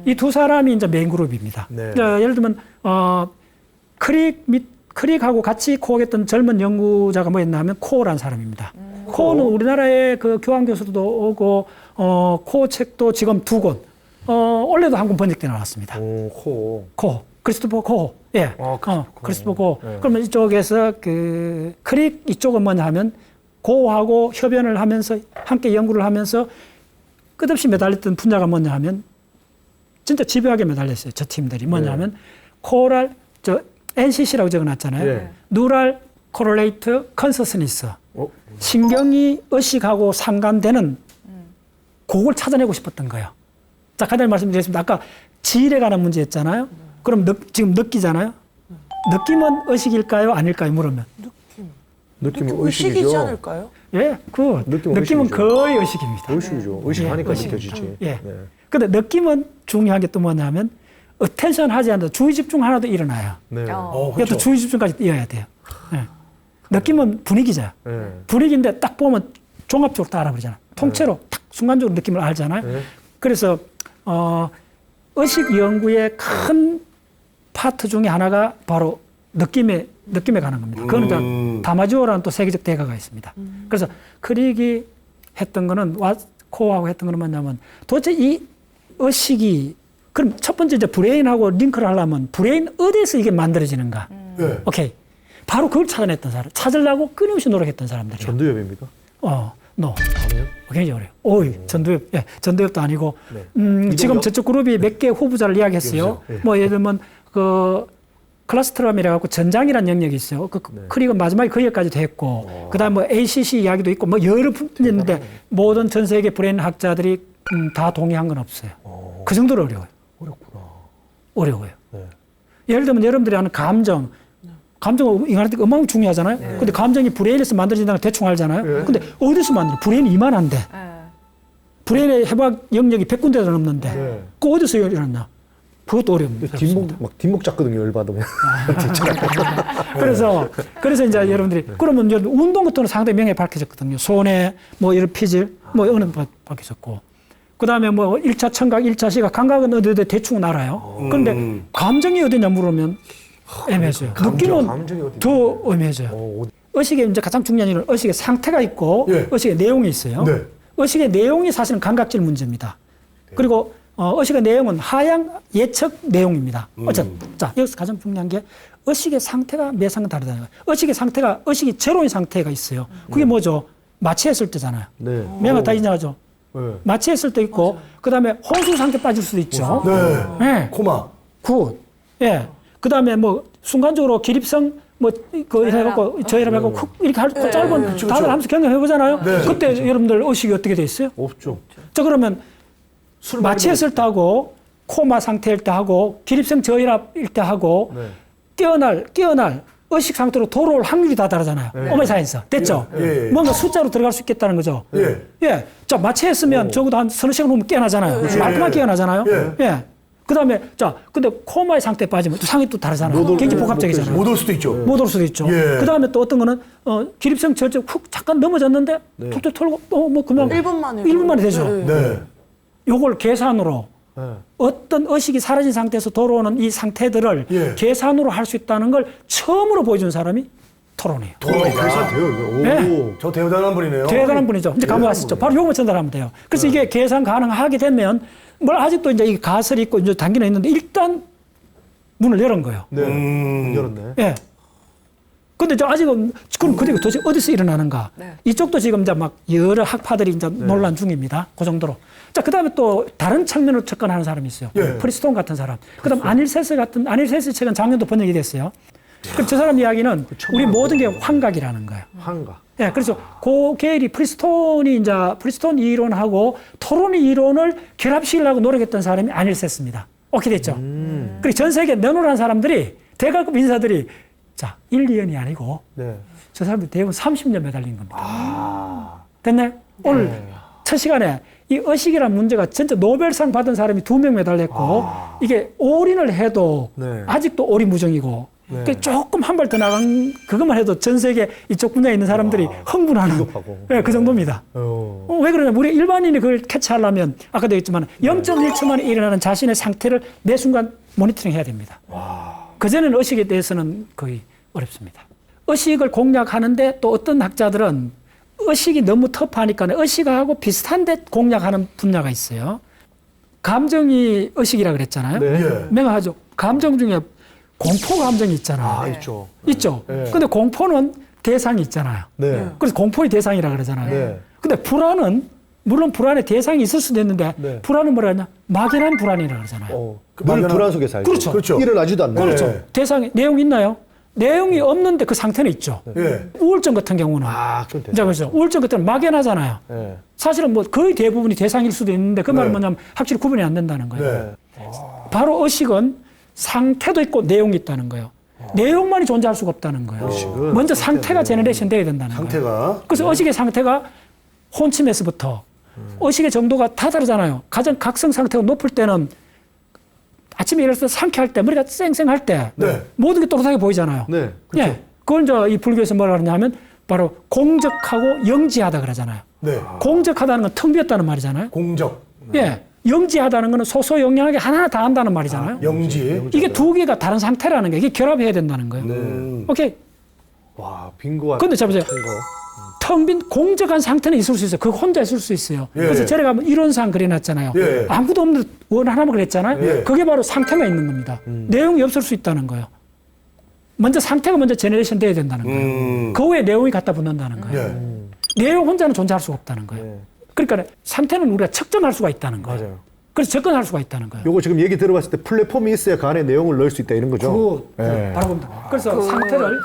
이 두 사람이 이제 메인 그룹입니다. 네. 예를 들면 크릭하고 같이 코어했던 젊은 연구자가 뭐였냐면 코어라는 사람입니다. 코어는 우리나라의 그 교환 교수도 오고 코어 책도 지금 2권. 원래도 한 권 번역돼 나왔습니다. 코, 크리스토퍼 코. 예. 크리스토퍼 코. 네. 그러면 이쪽에서 그 크릭 이쪽은 뭐냐 하면 고하고 협연을 하면서 함께 연구를 하면서 끝없이 매달렸던 분야가 뭐냐 하면 진짜 집요하게 매달렸어요. 저 팀들이 뭐냐 하면 코랄 NCC라고 적어놨잖아요. 네. Neural Correlate Consciousness. 신경이 의식하고 상관되는 그걸 찾아내고 싶었던 거예요. 자, 간단히 말씀드리겠습니다. 아까 질에 관한 문제였잖아요. 그럼 지금 느끼잖아요. 느낌은 의식일까요? 아닐까요? 물으면. 느낌은 의식이지 의식이죠. 않을까요? 예, 느낌은 느낌은 의식이죠. 거의 의식입니다. 의식이죠. 의식하니까 의식. 느껴지지. 예. 네. 근데 느낌은 중요한 게 또 뭐냐면 어텐션 하지 않아도 주의 집중 하나도 일어나요. 네. 이것도 그렇죠. 주의 집중까지 이어야 돼요. 예. 느낌은 분위기죠. 네. 분위기인데 딱 보면 종합적으로 다 알아버리잖아. 통째로 탁 순간적으로 느낌을 알잖아요. 네. 그래서 의식 연구의 큰 파트 중에 하나가 바로 느낌에 가는 겁니다. 그거는 이제 다마지오라는 또 세계적 대가가 있습니다. 그래서 크릭이 했던 거는 코어하고 했던 거는 뭐냐면 도대체 이 의식이 그럼 첫 번째 이제 브레인하고 링크를 하려면 브레인 어디에서 이게 만들어지는가? 네. 오케이. 바로 그걸 찾아냈던 사람. 찾으려고 끊임없이 노력했던 사람들이에요. 전두엽입니까? 노. 아니요. 굉장히 어려요. 오이, 전두엽. 예, 전두엽도 아니고. 네. 지금 저쪽 그룹이 몇 개 후보자를 이야기했어요. 여보세요? 예. 뭐 예를 들면 그 클러스트럼이라 갖고 전장이라는 영역이 있어요. 크릭은 마지막에 거기까지 됐고, 그다음 뭐 ACC 이야기도 있고 뭐 여러 분이 있는데 모든 전 세계 브레인 학자들이 다 동의한 건 없어요. 그 정도로 어려워요. 어렵구나. 어려워요. 네. 예를 들면 여러분들이 아는 감정은 인간한테 어마어마하게 중요하잖아요. 근데 감정이 브레인에서 만들어진다는 걸 대충 알잖아요. 근데 어디서 만들어? 브레인이 이만한데. 브레인의 해박 영역이 100군데가 넘는데. 네. 그 어디서 일어났나? 그것도 어렵습니다. 뒷목 잡거든요, 열받으면. 그래서 이제 여러분들이 그러면 이제 운동 같은 건 상당히 명예 밝혀졌거든요. 손에 뭐 이런 피질, 뭐 이거는 밝혀졌고. 그 다음에 뭐 1차 청각, 1차 시각, 감각은 어디든 대충 알아요. 그런데 감정이 어디냐 물으면 애매해져요. 느낌은 감정이 어디 더 애매해져요. 의식의 이제 가장 중요한 일은 의식의 상태가 있고 예. 의식의 내용이 있어요. 네. 의식의 내용이 사실은 감각질 문제입니다. 그리고 의식의 내용은 하향 예측 내용입니다. 어쨌든 자 여기서 가장 중요한 게 의식의 상태가 매사가 다르다는 거예요. 의식의 상태가 의식이 제로인 상태가 있어요. 그게 뭐죠? 마취했을 때잖아요. 네. 명화 다 인정하죠. 네. 마취했을 때 있고 그다음에 혼수 상태 빠질 수도 있죠. 네. 네. 코마. 굿. 예. 그다음에 뭐 순간적으로 기립성 그 해갖고 저 해갖고 쿡 이렇게 할 짧은 다들 하면서 경험해 보잖아요. 네. 그때 여러분들 의식이 어떻게 돼 있어요? 없죠. 자 그러면 마취했을 때 하고 코마 상태일 때 하고 기립성 저혈압일 때 하고 네. 깨어날 의식 상태로 돌아올 확률이 다 다르잖아요. 오메 사이언스 됐죠? 예, 예. 뭔가 숫자로 들어갈 수 있겠다는 거죠. 예. 예. 자 마취했으면 적어도 한 서너 시간 후면 깨어나잖아요. 말끔하게 깨어나잖아요. 예. 그다음에 자 근데 코마의 상태에 빠지면 또 상이 또 다르잖아요. 굉장히 복합적이잖아요. 못 올 수도 있죠. 못 올 수도 있죠. 예. 그다음에 또 어떤 거는 기립성 저혈압 훅 잠깐 넘어졌는데 툭툭 털고 뭐 그냥 1분 만에. 1분 만에 되죠. 네. 요걸 계산으로 네. 어떤 의식이 사라진 상태에서 돌아오는 이 상태들을 예. 계산으로 할 수 있다는 걸 처음으로 보여준 사람이 토론이에요. 계산돼요, 이거. 오. 네. 저 대단한 분이네요. 대단한 분이죠. 이제 감옥하시죠. 바로 요금을 전달하면 돼요. 그래서 이게 계산 가능하게 되면 뭘 아직도 이제 이 가설이 있고 이제 단계는 있는데 일단 문을 열은 거예요. 네. 열었네. 예. 근데 저 아직은 그럼 그게 도대체 어디서 일어나는가? 네. 이쪽도 지금 이제 막 여러 학파들이 이제 논란 중입니다. 그 정도로. 자, 그다음에 또 다른 측면으로 접근하는 사람이 있어요. 프리스톤 같은 사람. 그다음 아닐세스 책은 작년도 번역이 됐어요. 그럼 저 사람 이야기는 우리 모든 게 환각이라는 거예요. 환각. 예, 그래서 그 계열이 프리스톤이 이제 프리스톤 이론하고 토론 이론을 결합시키려고 노력했던 사람이 아닐세스입니다. 오케이 됐죠? 그리고 전 세계 내노란 사람들이 대가급 인사들이 자, 1, 2년이 아니고 네. 저 사람들 대부분 30년 매달린 겁니다. 됐나요? 오늘 첫 시간에 이 의식이라는 문제가 진짜 노벨상 받은 사람이 2명 매달렸고 이게 올인을 해도 네. 아직도 오리무중이고 그러니까 조금 한 발 더 나간 그것만 해도 전 세계 이쪽 분야에 있는 사람들이 흥분하는 비겁하고. 네, 그 정도입니다. 왜 그러냐면 우리 일반인이 그걸 캐치하려면 아까도 얘기했지만 0.1초 만에 일어나는 자신의 상태를 매 순간 모니터링 해야 됩니다. 그전에는 의식에 대해서는 거의 어렵습니다. 의식을 공략하는데 또 어떤 학자들은 의식이 너무 터프하니까 의식하고 비슷한데 공략하는 분야가 있어요. 감정이 의식이라 그랬잖아요. 네. 명확하죠. 감정 중에 공포 감정이 있잖아요. 있죠. 있죠. 네. 근데 공포는 대상이 있잖아요. 네. 그래서 공포의 대상이라 그러잖아요. 네. 근데 불안은 물론 불안의 대상이 있을 수도 있는데 네. 불안은 뭐라 하냐? 막연한 불안이라 그러잖아요. 늘 불안 속에 살죠. 그렇죠. 그렇죠. 일어나지도 않는. 그렇죠. 네. 대상이 내용 있나요? 내용이 없는데 그 상태는 있죠. 예. 우울증 같은 경우는 그건 이제 그래서 우울증 같은 경우는 막연하잖아요. 네. 사실은 뭐 거의 대부분이 대상일 수도 있는데 그 말은 네. 뭐냐면 확실히 구분이 안 된다는 거예요. 네. 바로 의식은 상태도 있고 내용이 있다는 거예요. 내용만이 존재할 수가 없다는 거예요. 의식은 먼저 상태가 제너레이션 돼야 된다는 거예요. 상태가. 그래서 의식의 상태가 혼침에서부터 의식의 정도가 다 다르잖아요. 가장 각성 상태가 높을 때는 아침에 일어나서 상쾌할 때, 머리가 쌩쌩할 때 네. 모든 게 또렷하게 보이잖아요. 네. 예, 그걸 이제 이 불교에서 뭐라 그러냐면 바로 공적하고 영지하다 그러잖아요. 네. 공적하다는 건 텅 비었다는 말이잖아요. 공적. 예, 영지하다는 거는 소소영량하게 하나하나 다 한다는 말이잖아요. 영지. 이게 두 개가 다른 상태라는 게 이게 결합해야 된다는 거예요. 오케이. 와, 빙고한. 근데 잡으세요. 거. 텅 빈 공적한 상태는 있을 수 있어요. 그거 혼자 있을 수 있어요. 예. 그래서 제가 가면 이론상 그려놨잖아요. 예. 아무도 없는데 원 하나만 그랬잖아요. 예. 그게 바로 상태만 있는 겁니다. 내용이 없을 수 있다는 거예요. 먼저 상태가 먼저 제너레이션 돼야 된다는 거예요. 그 후에 내용이 갖다 붙는다는 거예요. 예. 내용 혼자는 존재할 수가 없다는 거예요. 그러니까 상태는 우리가 측정할 수가 있다는 거예요. 맞아요. 그래서 접근할 수가 있다는 거예요. 요거 지금 얘기 들어봤을 때 플랫폼이 있어야 그 안에 내용을 넣을 수 있다 이런 거죠. 바로 봅니다. 그래서 상태를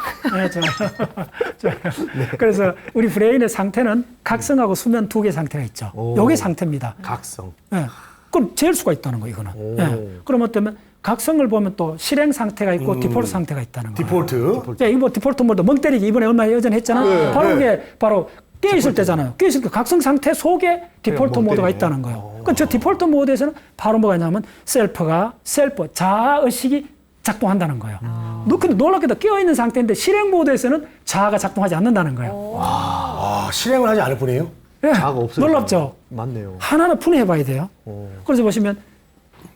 그래서 우리 브레인의 상태는 각성하고 수면 두 개 상태가 있죠. 요게 상태입니다. 각성. 예. 그럼 잴 수가 있다는 거예요, 이거는. 예. 그럼 어쩌면 각성을 보면 또 실행 상태가 있고 디폴트 상태가 있다는 거예요. 디폴트. 예, 이거 뭐 디폴트 모드 멍 때리기 이번에 얼마 예전에 했잖아요. 바로 그게 바로 깨 있을 때잖아요. 깨 있을 때 각성 상태 속에 디폴트 모드가 있다는 거예요. 그럼 저 디폴트 모드에서는 바로 뭐가 있냐면 셀프 자아 의식이 작동한다는 거예요. 근데 놀랍게도 깨어 있는 상태인데 실행 모드에서는 자아가 작동하지 않는다는 거예요. 아, 실행을 하지 않을 뿐이에요? 예, 자아가 없어요. 놀랍죠. 맞네요. 하나하나 분해해봐야 돼요. 그래서 보시면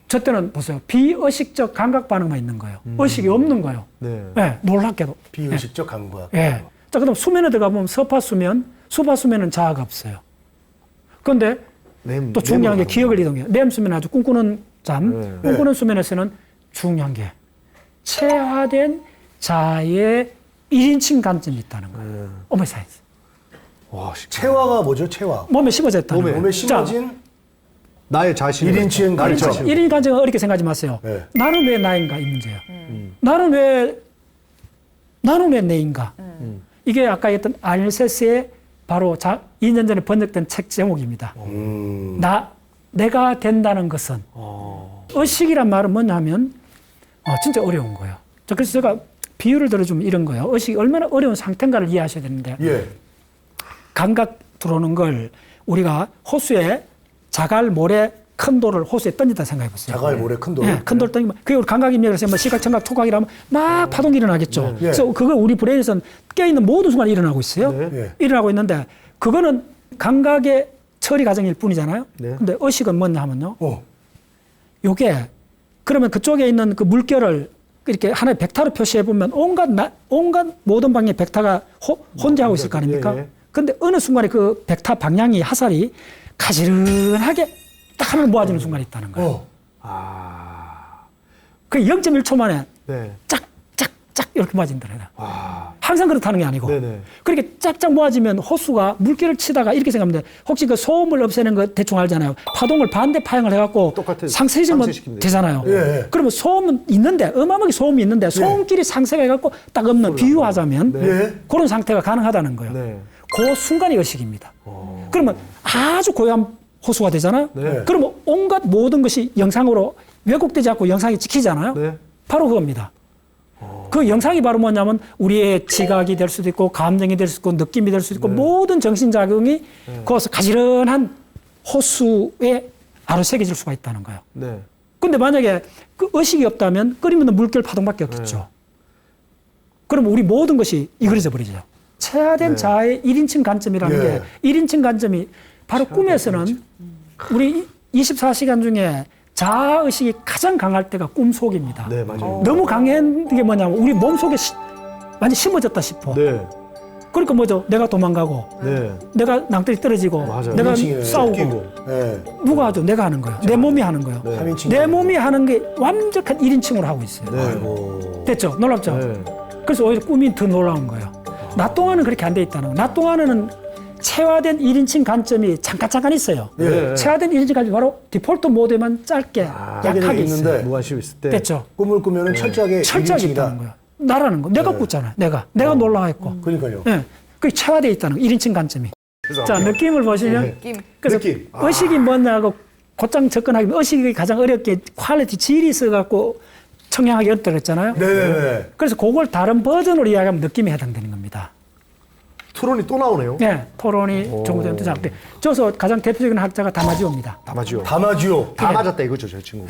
저 때는 보세요. 비의식적 감각 반응만 있는 거예요. 의식이 없는 거예요. 네. 예, 놀랍게도. 비의식적 감각. 예. 자, 그다음 수면에 들어가 보면 수파 수면은 자아가 없어요. 그런데 또 중요한 게 기억을 이동해요. 렘 수면 아주 꿈꾸는 잠, 꿈꾸는 수면에서는 중요한 게 체화된 자아의 1인칭 관점이 있다는 거예요. 오메 사이언스. 와, 체화가 뭐죠? 체화. 몸에 심어져 있다는 거예요. 몸에 심어진 나의 자신. 1인칭 관점. 1인 관점은 어렵게 생각하지 마세요. 네. 나는 왜 나인가 이 문제예요. 나는 왜 내인가. 이게 아까 했던 아닐세스의 바로 2년 전에 번역된 책 제목입니다. 내가 된다는 것은. 의식이란 말은 뭐냐면 진짜 어려운 거예요. 그래서 제가 비유를 들어주면 이런 거예요. 의식이 얼마나 어려운 상태인가를 이해하셔야 되는데 예. 감각 들어오는 걸 우리가 호수에 자갈, 모래, 큰 돌을 호수에 던진다 생각해 보세요. 자갈, 모래, 큰 돌. 큰 돌 던지면 그게 우리 감각입니다. 그래서 뭐 시각, 청각, 촉각이라면 막 파동이 일어나겠죠. 그래서 그거 우리 브레인에서는 깨어있는 모든 순간에 일어나고 있어요. 네. 일어나고 있는데 그거는 감각의 처리 과정일 뿐이잖아요. 네. 근데 의식은 뭐냐 하면요. 요게 그러면 그쪽에 있는 그 물결을 이렇게 하나의 벡터로 표시해 보면 온갖 모든 방향의 벡터가 혼자 하고 있을 거 아닙니까? 예. 근데 어느 순간에 그 벡터 방향이 화살이 가지런하게 딱 하면 모아지는 순간이 있다는 거예요. 그 0.1초 만에 네. 짝짝짝 이렇게 모아진다는 거예요. 와. 항상 그렇다는 게 아니고 네네. 그렇게 짝짝 모아지면 호수가 물결을 치다가 이렇게 생각하면 돼요. 혹시 그 소음을 없애는 거 대충 알잖아요. 파동을 반대 파형을 해갖고 똑같은 상쇄시키면 상쇄시키면 되잖아요. 예. 그러면 소음은 있는데 어마어마하게 소음이 있는데 소음끼리 상쇄가 해갖고 딱 없는 비유하자면 네. 그런 상태가 가능하다는 거예요. 네. 그 순간이 의식입니다. 그러면 아주 고요한 호수가 되잖아요. 네. 그러면 온갖 모든 것이 영상으로 왜곡되지 않고 영상이 찍히잖아요. 네. 바로 그겁니다. 그 영상이 바로 뭐냐면 우리의 지각이 될 수도 있고 감정이 될 수도 있고 느낌이 될 수도 있고 모든 정신작용이 거기서 가지런한 호수에 아로새겨질 수가 있다는 거예요. 네. 근데 만약에 그 의식이 없다면 끓이면 물결 파동밖에 없겠죠. 그럼 우리 모든 것이 이그러져 버리죠. 체화된 자아의 1인칭 관점이라는 게 1인칭 관점이 바로 꿈에서는 우리 24시간 중에 자아의식이 가장 강할 때가 꿈 속입니다. 네, 맞아요. 너무 강한 게 뭐냐면 우리 몸속에 완전 심어졌다 싶어. 네. 그러니까 뭐죠? 내가 도망가고 네. 내가 낭떠러지 떨어지고 맞아요. 내가 인칭이에요. 싸우고 예. 누가 하죠? 내가 하는 거예요. 내 몸이 하는 거예요. 네. 3인칭. 내 몸이 하는 게 완벽한 1인칭으로 하고 있어요. 네. 아이고. 됐죠? 놀랍죠? 네. 그래서 오히려 꿈이 더 놀라운 거예요. 낮 동안은 그렇게 안 돼 있다는 거예요. 낮 동안에는 체화된 1인칭 관점이 잠깐 있어요. 네. 체화된 1인칭 관점이 바로 디폴트 모드에만 짧게 약하게 되게 있어요. 있는데 무관심 있을 때. 됐죠? 꿈을 꾸면은 철저하게 철저하게 1인칭이다. 있다는 거예요. 나라는 거. 내가 꿨잖아요. 내가 놀라워했고. 그러니까요. 예. 그게 체화되어 있다는 거. 1인칭 관점이. 자, 느낌을 보시면 느낌. 그래서 느낌. 의식이 뭐냐고 곧장 접근하기 의식이 가장 어렵게 퀄리티 질이 있어갖고 청량하기 어렵다고 했잖아요. 네네네. 그래서 그걸 다른 버전으로 이야기하면 느낌에 해당되는 겁니다. 토론이 또 나오네요. 네, 토론이 정부된 작때. 저서 가장 대표적인 학자가 다마지오입니다. 다마지오. 다마지오. 다 맞았다 이거죠, 저 친구.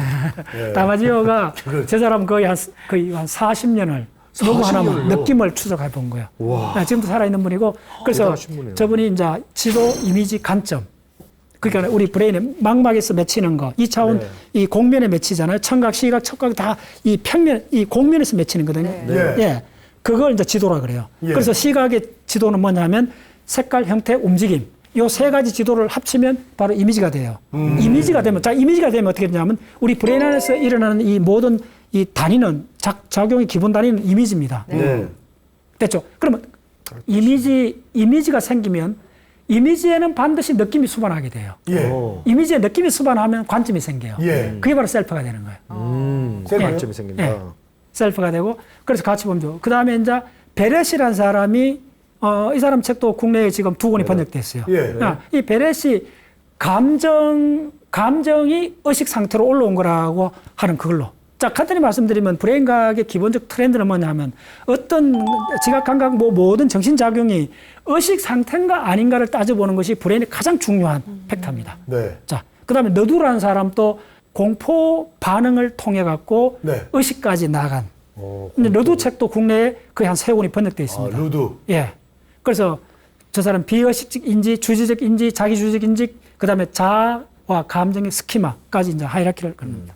다마지오가 저 사람 거의 한 40년을 너무 하나만 40년을요? 느낌을 추적해 본 거예요. 와. 네, 지금도 살아있는 분이고 그래서 대단하신 분이에요. 저분이 이제 지도 이미지 관점 그러니까 우리 브레인에 망막에서 맺히는 거, 이 차원 네. 이 공면에 맺히잖아요. 청각, 시각, 촉각 다 이 평면, 이 공면에서 맺히는 거거든요. 네. 예. 그걸 이제 지도라 그래요. 예. 그래서 시각의 지도는 뭐냐면 색깔, 형태, 움직임. 요 세 가지 지도를 합치면 바로 이미지가 돼요. 이미지가 되면, 자, 이미지가 되면 어떻게 되냐면 우리 브레인 안에서 일어나는 이 모든 이 단위는 작용의 기본 단위는 이미지입니다. 네. 됐죠? 그러면 이미지가 생기면 이미지에는 반드시 느낌이 수반하게 돼요. 예. 이미지에 느낌이 수반하면 관점이 생겨요. 예. 그게 바로 셀프가 되는 거예요. 관점이 생긴다. 예. 셀프가 되고 그래서 같이 보면 그 다음에 이제 베렛이라는 사람이 이 사람 책도 국내에 지금 2권이 번역됐어요. 예. 이 베렛이 감정이 의식 상태로 올라온 거라고 하는 그걸로. 자, 간단히 말씀드리면 브레인과학의 기본적 트렌드는 뭐냐면 어떤 지각, 감각, 모든 정신작용이 의식 상태인가 아닌가를 따져보는 것이 브레인의 가장 중요한 팩터입니다. 네. 자, 그 다음에 너두라는 사람도 공포 반응을 통해 갖고 네. 의식까지 나간. 근데 너두 책도 국내에 거의 한 3권이 번역되어 있습니다. 루드. 예. 그래서 저 사람 비의식적 인지, 주지적 인지, 자기주지적 인지, 그 다음에 자아와 감정의 스키마까지 이제 하이라키를 그립니다.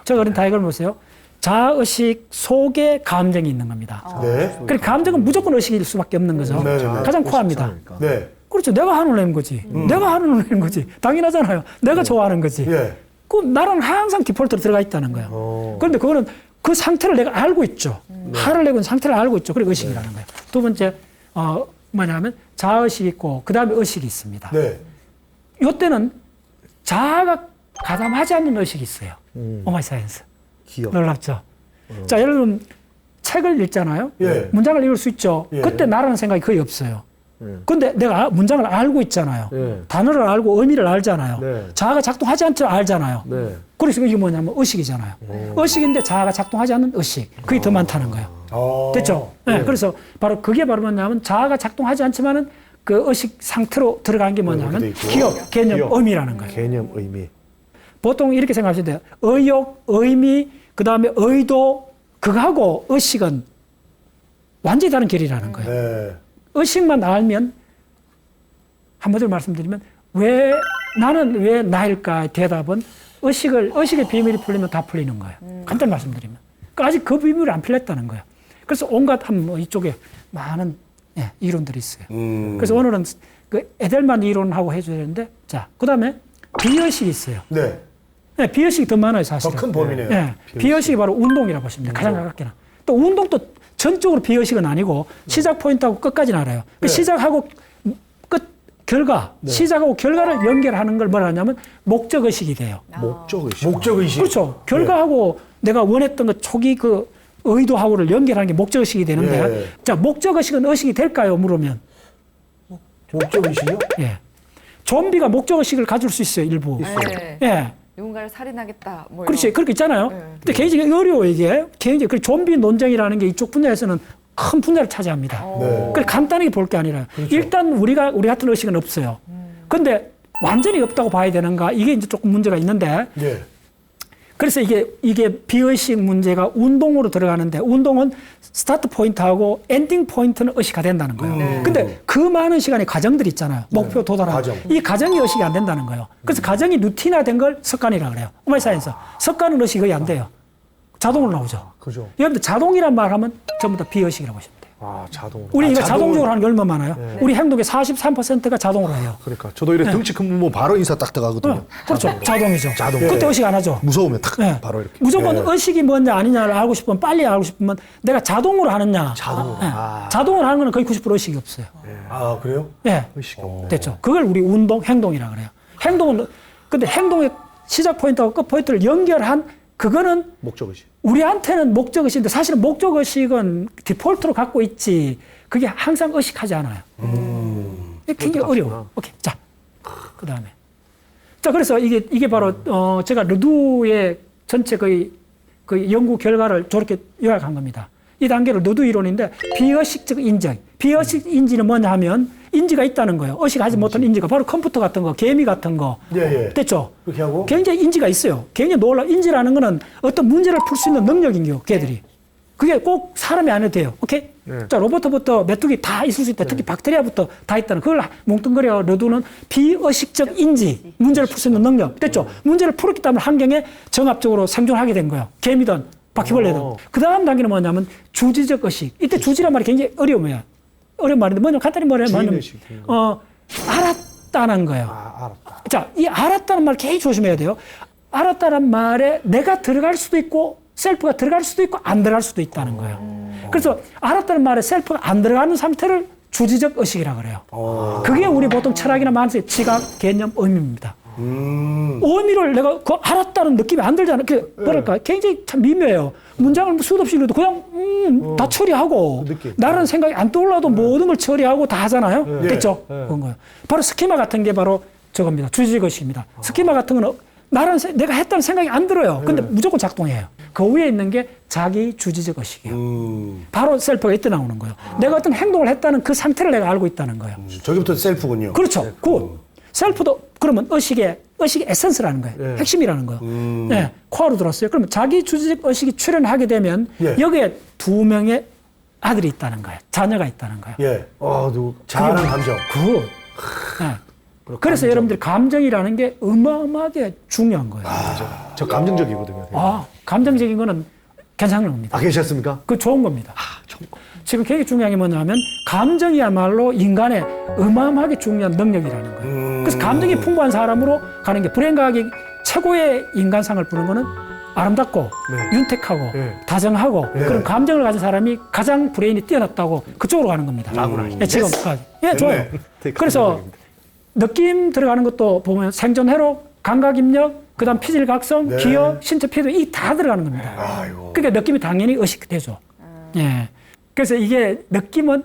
저 그린 다이어그램 보세요. 자아의식 속에 감정이 있는 겁니다. 네. 그러니까 감정은 무조건 의식일 수밖에 없는 거죠. 네, 네, 네. 가장 코어입니다. 네. 그렇죠. 내가 하는 내는 거지. 내가 하는 내는 거지. 당연하잖아요. 내가 좋아하는 거지. 예. 그 나는 항상 디폴트로 들어가 있다는 거예요. 그런데 그거는 그 상태를 내가 알고 있죠. 화를 내고 있는 상태를 알고 있죠. 그리고 의식이라는 거예요. 두 번째 뭐냐면 자아의식이 있고 그 다음에 의식이 있습니다. 네. 이때는 자아가 가담하지 않는 의식이 있어요. 오마이 사이언스. 기억. 놀랍죠. 자, 예를 들면 책을 읽잖아요. 예. 문장을 읽을 수 있죠. 예. 그때 나라는 생각이 거의 없어요. 근데 내가 문장을 알고 있잖아요. 예. 단어를 알고 의미를 알잖아요. 네. 자아가 작동하지 않죠. 알잖아요. 네. 그래서 이게 뭐냐면 의식이잖아요. 의식인데 자아가 작동하지 않는 의식. 그게 더 많다는 거예요. 됐죠? 네. 그래서 바로 그게 바로 뭐냐면 자아가 작동하지 않지만은 그 의식 상태로 들어간 게 뭐냐면 그렇게 돼 있고. 기억, 개념, 기억. 의미라는 거예요. 개념, 의미. 보통 이렇게 생각하시면 돼요. 의욕, 의미, 그 다음에 의도, 그거하고 의식은 완전히 다른 결이라는 거예요. 네. 의식만 알면 한마디로 말씀드리면 나는 왜 나일까? 대답은 의식의 비밀이 풀리면 다 풀리는 거예요. 간단히 말씀드리면. 아직 그 비밀이 안 풀렸다는 거예요. 그래서 온갖 뭐 이쪽에 많은 이론들이 있어요. 그래서 오늘은 그 에델만 이론하고 해줘야 되는데, 자, 그 다음에 비의식이 있어요. 네. 네, 비의식이 더 많아요, 사실은. 더 큰 범위네요. 네, 비의식이 바로 운동이라고 보시면 돼요. 가장 가깝게는. 또 운동도 전적으로 비의식은 아니고 시작 포인트하고 끝까지는 알아요. 그 시작하고 끝, 결과, 시작하고 결과를 연결하는 걸 뭐라 하냐면 목적의식이 돼요. 목적의식. 목적의식. 그렇죠. 결과하고 내가 원했던 그 초기 그 의도하고를 연결하는 게 목적의식이 되는데, 예. 자, 목적의식은 의식이 될까요? 물으면. 목적의식이요? 예. 좀비가 목적의식을 가질 수 있어요, 일부. 네. 예. 누군가를 살인하겠다. 뭐 그렇지. 이런. 그렇게 있잖아요. 네. 근데 굉장히 어려워, 이게. 굉장히, 그 좀비 논쟁이라는 게 이쪽 분야에서는 큰 분야를 차지합니다. 네. 그걸 간단하게 볼 게 아니라 일단 우리 같은 의식은 없어요. 근데 완전히 없다고 봐야 되는가? 이게 이제 조금 문제가 있는데, 네. 그래서 이게 비의식 문제가 운동으로 들어가는데, 운동은 스타트 포인트하고 엔딩 포인트는 의식화 된다는 거예요. 근데 그 많은 시간의 과정들이 있잖아요. 목표 도달하는. 과정. 이 과정이 의식이 안 된다는 거예요. 그래서 과정이 루틴화된 걸 습관이라고 그래요. 오마이 사이언스. 습관은 의식이 거의 안 돼요. 자동으로 나오죠. 그죠. 여러분들 자동이란 말 하면 전부 다 비의식이라고 보시면 돼요. 아, 자동으로. 우리 이거 자동으로. 자동적으로 하는 게 얼마 많아요? 우리 행동의 43%가 자동으로 해요. 그러니까 저도 이래 등치 큰 분 보면 바로 인사 딱 들어가거든요. 그렇죠. 자동이죠. 자동. 그때 의식 안 하죠. 무서우면 탁 네. 바로 이렇게. 무조건 의식이 뭔지 아니냐를 알고 싶으면, 빨리 알고 싶으면 내가 자동으로 하느냐. 자동으로. 자동으로 하는 거는 거의 90% 의식이 없어요. 아, 그래요? 예. 의식이 없네. 됐죠. 그걸 우리 운동, 행동이라고 그래요. 행동은, 근데 행동의 시작 포인트하고 끝 포인트를 연결한 그거는 목적의식. 우리한테는 목적의식인데 사실은 목적의식은 디폴트로 갖고 있지. 그게 항상 의식하지 않아요. 이게 굉장히 어려워. 오케이. 자, 그 다음에. 자, 그래서 이게 바로, 제가 르두의 전체 그 연구 결과를 저렇게 요약한 겁니다. 이 단계를 르두 이론인데, 비의식적 인지. 비의식 인지는 뭐냐 하면, 인지가 있다는 거예요. 의식하지 못한 인지가. 바로 컴퓨터 같은 거, 개미 같은 거. 예, 예. 됐죠? 그렇게 하고. 굉장히 인지가 있어요. 굉장히 놀라. 인지라는 거는 어떤 문제를 풀 수 있는 능력인 거요, 걔들이. 그게 꼭 사람이 안 해도 돼요. 오케이? 자, 로봇부터 메뚜기 다 있을 수 있다. 특히 박테리아부터 다 있다는. 그걸 뭉뚱그려 르두는 비의식적 인지. 문제를 풀 수 있는 능력. 됐죠? 문제를 풀었기 때문에 환경에 정합적으로 생존하게 된 거예요. 개미든 바퀴벌레든. 그 다음 단계는 뭐냐면 주지적 의식. 이때 주지란 말이 굉장히 어려워요. 어려운 말인데 뭐냐면 간단히 말하면 알았다는 거예요. 아, 알았다. 자, 이 알았다는 말 굉장히 조심해야 돼요. 알았다는 말에 내가 들어갈 수도 있고 셀프가 들어갈 수도 있고 안 들어갈 수도 있다는 거예요. 그래서 알았다는 말에 셀프가 안 들어가는 상태를 주지적 의식이라고 그래요. 그게 우리 보통 철학이나 만세, 지각, 개념, 의미입니다. 의미를 내가 그 알았다는 느낌이 안 들잖아요. 그 뭐랄까 굉장히 참 미묘해요. 문장을 수도 없이 읽어도 그냥 다 처리하고 나라는 생각이 안 떠올라도 모든 걸 처리하고 다 하잖아요. 됐죠? 그런 거예요. 바로 스키마 같은 게 바로 저겁니다. 주지적 의식입니다. 스키마 같은 거는 내가 했다는 생각이 안 들어요. 근데 무조건 작동해요. 그 위에 있는 게 자기 주지적 의식이에요. 바로 셀프가 이때 나오는 거예요. 내가 어떤 행동을 했다는 그 상태를 내가 알고 있다는 거예요. 저기부터 셀프군요. 그렇죠. 굿. 셀프도 그러면 의식의 에센스라는 거예요. 핵심이라는 거예요. 네. 코어로 들었어요. 그러면 자기 주지적 의식이 출현하게 되면 여기에 2명의 아들이 있다는 거예요. 자녀가 있다는 거예요. 예. 누구. 자아랑 감정. 굿. 네. 그래서 여러분들 감정이라는 게 어마어마하게 중요한 거예요. 저 감정적이거든요. 감정적인 거는 괜찮은 겁니다. 괜찮습니까? 그 좋은 겁니다. 지금 굉장히 중요한 게 뭐냐면 감정이야말로 인간의 어마어마하게 중요한 능력이라는 거예요. 그래서 감정이 풍부한 사람으로 가는 게 불행과학이 최고의 인간상을 부르는 거는 아름답고 윤택하고 다정하고 그런 감정을 가진 사람이 가장 브레인이 뛰어났다고 그쪽으로 가는 겁니다. 지금까지. 좋아요. 그래서 느낌 들어가는 것도 보면 생존회로, 감각입력, 그다음 피질각성, 기억, 신체 피도 이 다 들어가는 겁니다. 그러니까 느낌이 당연히 의식되죠. 예. 그래서 이게 느낌은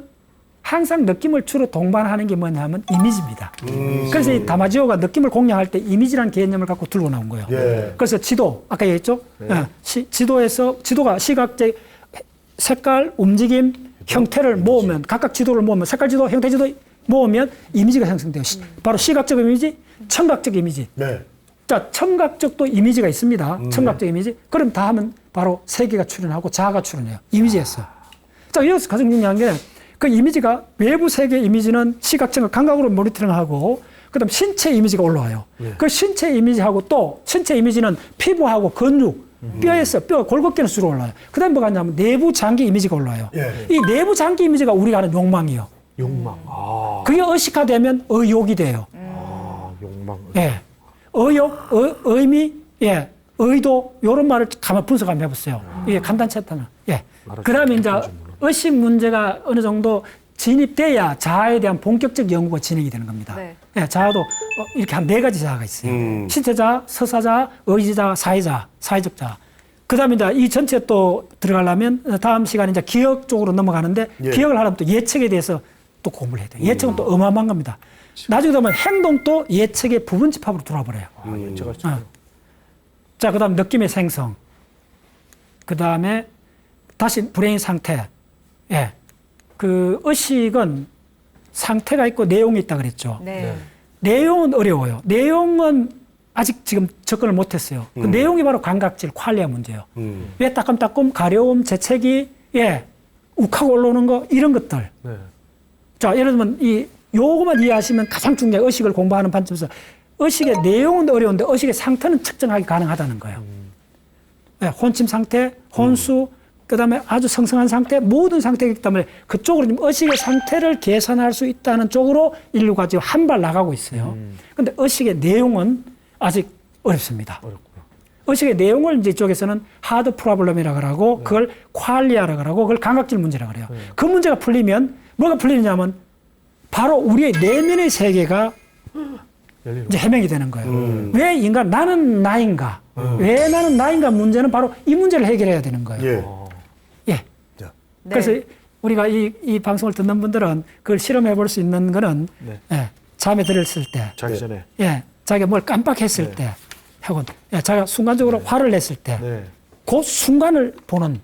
항상 느낌을 주로 동반하는 게 뭐냐면 이미지입니다. 그래서 이 다마지오가 느낌을 공략할 때 이미지라는 개념을 갖고 들고 나온 거예요. 그래서 지도, 아까 얘기했죠? 지도가 시각적 색깔, 움직임, 형태를 모으면, 각각 지도를 모으면, 색깔 지도, 형태 지도 모으면 이미지가 형성돼요. 바로 시각적 이미지, 청각적 이미지. 자, 청각적도 이미지가 있습니다. 청각적 이미지. 그럼 다 하면 바로 세계가 출현하고 자아가 출현해요. 이미지에서. 자, 여기서 가장 중요한 게 그 이미지가 외부 세계 이미지는 시각적 감각으로 모니터링하고 그다음 신체 이미지가 올라와요. 그 신체 이미지하고 또 신체 이미지는 피부하고 근육, 뼈에서 뼈 골격계는 수로 올라요. 그다음에 뭐가 있냐면 내부 장기 이미지가 올라요. 예. 이 내부 장기 이미지가 우리가 아는 욕망이요. 욕망. 그게 의식화되면 의욕이 돼요. 욕망. 예. 의욕, 의미, 예. 의도 이런 말을 가만 분석 한번 해보세요. 이게 간단치 않잖아. 예. 그다음에 이제 의식 문제가 어느 정도 진입돼야 자아에 대한 본격적 연구가 진행이 되는 겁니다. 네. 예, 자아도 이렇게 한 4가지 자아가 있어요. 신체자아, 서사자아, 의지자아, 사회자아, 사회적 자아. 그다음에 이제 이 전체 또 들어가려면 다음 시간에 이제 기억 쪽으로 넘어가는데 예. 기억을 하려면 또 예측에 대해서 또 공부를 해야 돼요. 예측은 또 어마어마한 겁니다. 나중에 되면 행동도 예측의 부분 집합으로 돌아와 버려요. 예측할 수 어. 자, 그다음 느낌의 생성. 그다음에 다시 브레인 상태. 예. 그 의식은 상태가 있고 내용이 있다 그랬죠. 네. 내용은 어려워요. 내용은 아직 지금 접근을 못했어요. 그 내용이 바로 감각질, 퀄리아 문제예요. 왜 따끔따끔, 가려움, 재채기, 예, 욱하고 올라오는 거 이런 것들. 네. 자, 예를 들면 요거만 이해하시면 가장 중요한 의식을 공부하는 관점에서 의식의 내용은 어려운데 의식의 상태는 측정하기 가능하다는 거예요. 예, 혼침 상태, 혼수, 그다음에 아주 성성한 상태, 모든 상태이기 때문에 그쪽으로 지금 의식의 상태를 계산할 수 있다는 쪽으로 인류가 지금 한 발 나가고 있어요. 그런데 의식의 내용은 아직 어렵습니다. 어렵구나. 의식의 내용을 이제 이쪽에서는 하드 프로블럼이라고 하고 그걸 퀄리아라고 하고 그걸 감각질 문제라고 그래요. 그 문제가 풀리면 뭐가 풀리느냐면 바로 우리의 내면의 세계가 이제 해명이 되는 거예요. 왜 인간 나는 나인가? 왜 나는 나인가 문제는 바로 이 문제를 해결해야 되는 거예요. 예. 예. 자, 네. 그래서 우리가 이 방송을 듣는 분들은 그걸 실험해 볼 수 있는 거는 네. 예, 잠에 들었을 때, 자기 전에. 예, 자기가 뭘 깜빡했을 때, 혹은 예, 자기가 순간적으로 화를 냈을 때, 네. 그 순간을 보는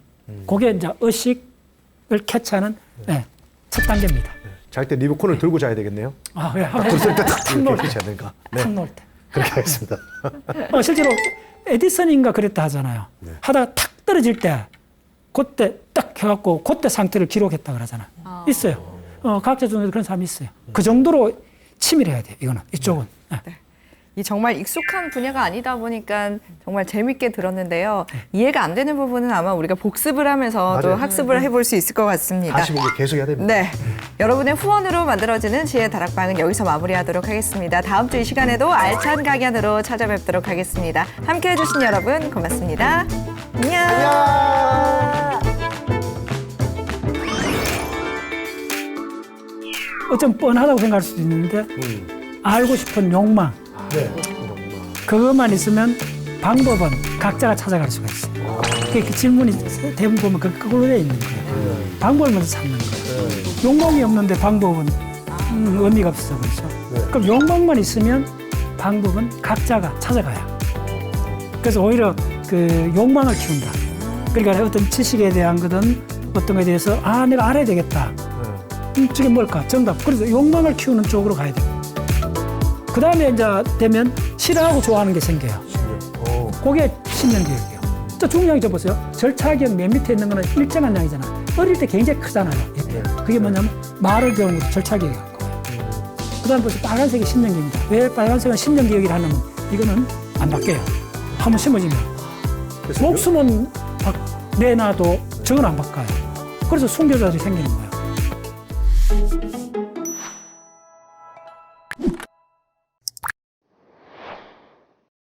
그게 이제 의식을 캐치하는 예, 첫 단계입니다. 잘 때 리모컨을 들고 자야 되겠네요. 아, 예, 들었을 때탁 놓을 이렇게 때, 해야 되는가. 네. 탁 놓을 때. 그렇게 하겠습니다. 실제로 에디슨인가 그랬다 하잖아요. 하다가 탁 떨어질 때, 그때 딱 해갖고 그때 상태를 기록했다 그러잖아요. 있어요. 과학자 중에도 그런 사람이 있어요. 그 정도로 치밀해야 돼요. 이거는 이쪽은. 예. 이 정말 익숙한 분야가 아니다 보니까 정말 재밌게 들었는데요. 이해가 안 되는 부분은 아마 우리가 복습을 하면서 또 맞아요. 학습을 해볼 수 있을 것 같습니다. 다시 보기 계속 해야 됩니다. 네. 여러분의 후원으로 만들어지는 지혜 다락방은 여기서 마무리하도록 하겠습니다. 다음 주 이 시간에도 알찬 강연으로 찾아뵙도록 하겠습니다. 함께 해주신 여러분 고맙습니다. 안녕. 어쩜 뻔하다고 생각할 수도 있는데 알고 싶은 욕망 네. 그것만 있으면 방법은 각자가 찾아갈 수가 있어요. 그 질문이 대부분 보면 그걸로 되어 있는 거예요. 방법을 먼저 찾는 거예요. 욕망이 없는데 방법은 의미가 없어 그렇죠. 그럼 욕망만 있으면 방법은 각자가 찾아가요. 그래서 오히려 그 욕망을 키운다. 그러니까 어떤 지식에 대한 거든 어떤 거에 대해서 내가 알아야 되겠다. 저게 뭘까? 정답. 그래서 욕망을 키우는 쪽으로 가야 돼요. 그 다음에 이제 되면 싫어하고 좋아하는 게 생겨요. 그게 신념교육이에요. 또 중요한 게 보세요. 절차기억 맨 밑에 있는 거는 일정한 양이잖아. 어릴 때 굉장히 크잖아요. 그게 뭐냐면 말을 배우는 것도 절차기억이 할 거예요. 그 다음에 보세요. 빨간색이 신념기억입니다. 왜 빨간색은 신념기억이라 하냐면 이거는 안 바뀌어요. 한번 심어지면. 목숨은 내놔도 저건 안 바꿔요. 그래서 순교자들이 생기는 거예요.